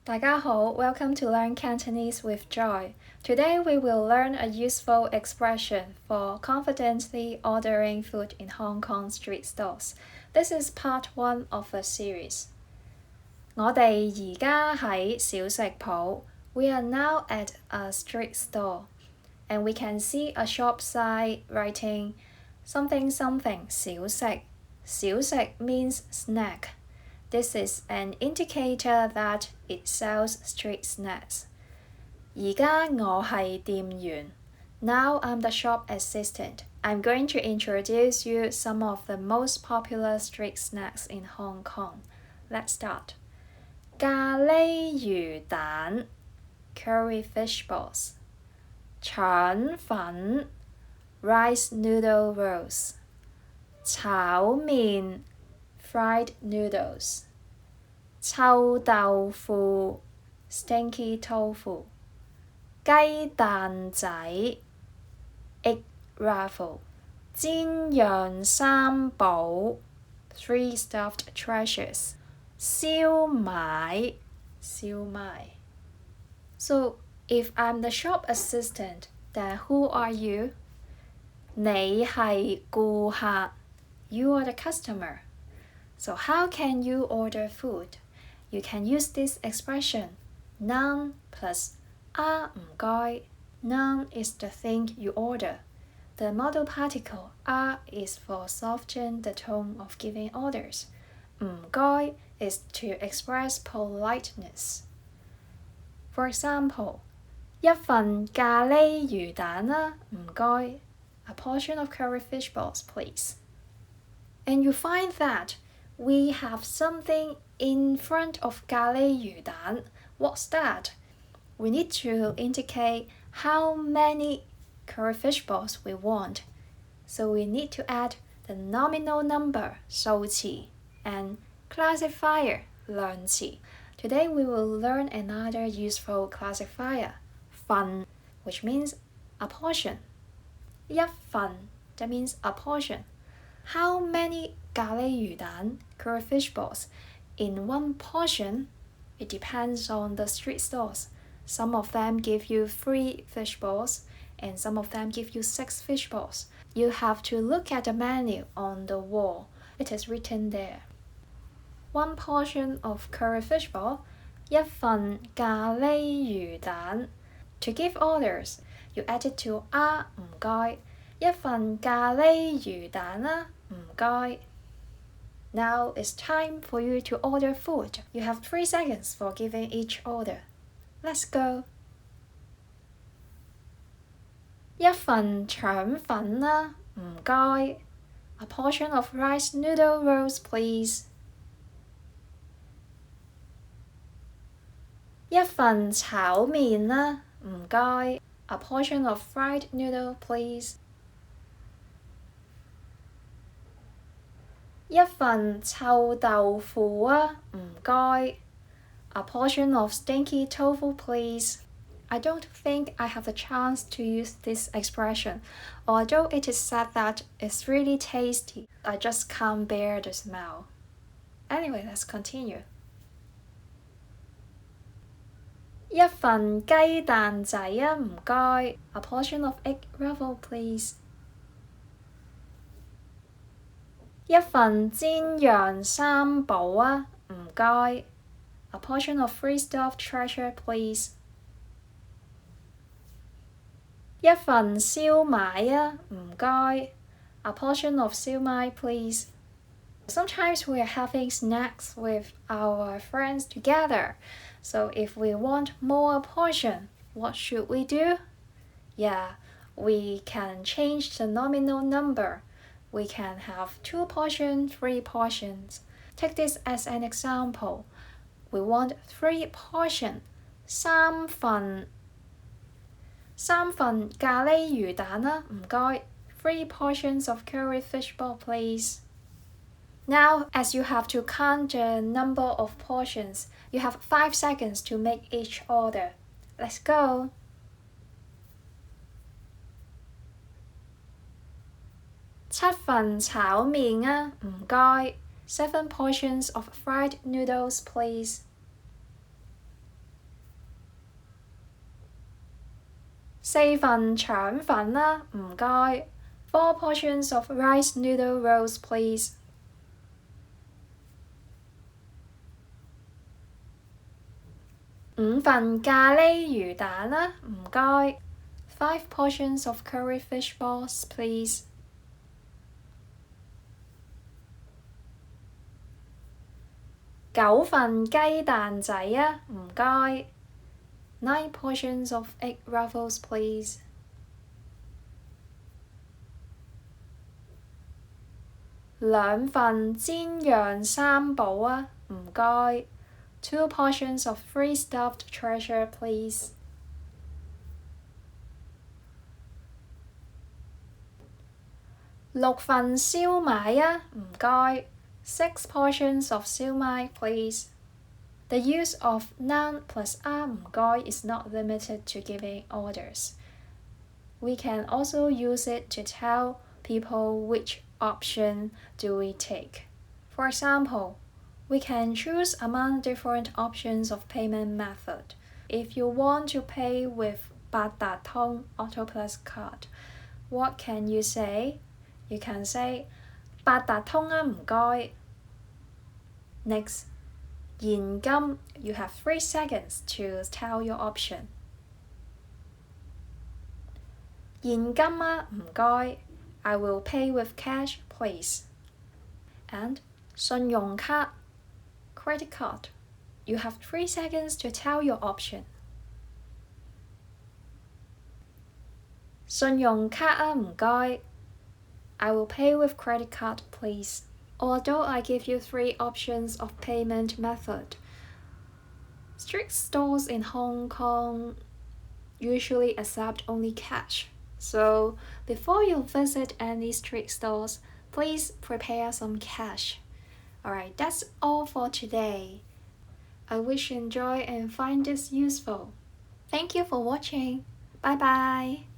大家好, welcome to Learn Cantonese with Joy. Today we will learn a useful expression for confidently ordering food in Hong Kong street stores. This is part 1 of a series. 我哋而家喺小食鋪. We are now at a street store, and we can see a shop sign writing something something 小食. 小食 means snack.This is an indicator that it sells street snacks. 而家我係店員. Now I'm the shop assistant. I'm going to introduce you some of the most popular street snacks in Hong Kong. Let's start. 咖喱魚蛋 curry fish balls. 腸粉 rice noodle rolls. 炒麵fried noodles. 臭豆腐 stinky tofu. 雞蛋仔 egg raffle. 煎釀三寶 three stuffed treasures. 燒賣 So, if I'm the shop assistant, then who are you? 你係顧客. You are the customer.So how can you order food? You can use this expression, Noun plus 唔該. Noun is the thing you order. The modal particle is for soften the tone of giving orders. 唔該 is to express politeness. For example, 一份咖喱魚蛋啦，唔該. A portion of curry fish balls, please.And you find that we have something in front of 咖喱魚蛋. What's that? We need to indicate how many curry fish balls we want. So we need to add the nominal number 數詞 and classifier 量詞. Today we will learn another useful classifier, 份, which means a portion. 一份, that means a portion.How many 咖喱魚蛋 curry fish balls in one portion? It depends on the street stores. Some of them give you 3 fish balls and some of them give you 6 fish balls. You have to look at the menu on the wall. It is written there. One portion of curry fish ball, 一份咖喱魚蛋. To give orders, you add it to 唔該. 一份咖喱魚蛋啦，唔該. Now it's time for you to order food. You have 3 seconds for giving each order. Let's go. 一份腸粉啦，唔該. A portion of rice noodle rolls, please. 一份炒麵啦，唔該. A portion of fried noodle, please.一份臭豆腐啊，唔該. A portion of stinky tofu, please. I don't think I have the chance to use this expression, although it is said that it's really tasty. I just can't bear the smell. Anyway, let's continue. 一份雞蛋仔啊，唔該. A portion of egg raffle, please.一份煎釀三寶啊，唔該. A portion of free stuffed treasure, please. 一份燒賣啊，唔該. A portion of 燒賣, please. Sometimes we are having snacks with our friends together. So if we want more portion, what should we do? Yeah, we can change the nominal number.We can have 2 portions, 3 portions. Take this as an example. We want 3 portions. 三份咖喱魚蛋啦，唔該. 3 portions of curry fish ball, please. Now, as you have to count the number of portions, you have 5 seconds to make each order. Let's go.7份炒麵啊，唔該. 7 portions of fried noodles, please. 4份腸粉啦，唔該。4 portions of rice noodle rolls, please. 5份咖喱魚蛋啦，唔該。5 portions of curry fish balls, please. 9份雞蛋仔啊，唔該。9 portions of egg ruffles, please. 2份煎釀三寶啊，唔該。2 portions of free stuffed treasure, please. 6份燒賣啊，唔該。6 portions of 燒賣, please. The use of noun plus 唔該 is not limited to giving orders. We can also use it to tell people which option do we take. For example, we can choose among different options of payment method. If you want to pay with 八達通 Autoplus card, what can you say? You can say 八達通啊，唔該。Next, 現金, you have 3 seconds to tell your option. 現金啊，唔該。I will pay with cash, please. And 信用卡 credit card. You have 3 seconds to tell your option. 信用卡啊，唔該。I will pay with credit card, please. Although I give you 3 options of payment method, street stores in Hong Kong usually accept only cash. So before you visit any street stores, please prepare some cash. Alright, that's all for today. I wish you enjoy and find this useful. Thank you for watching. Bye bye.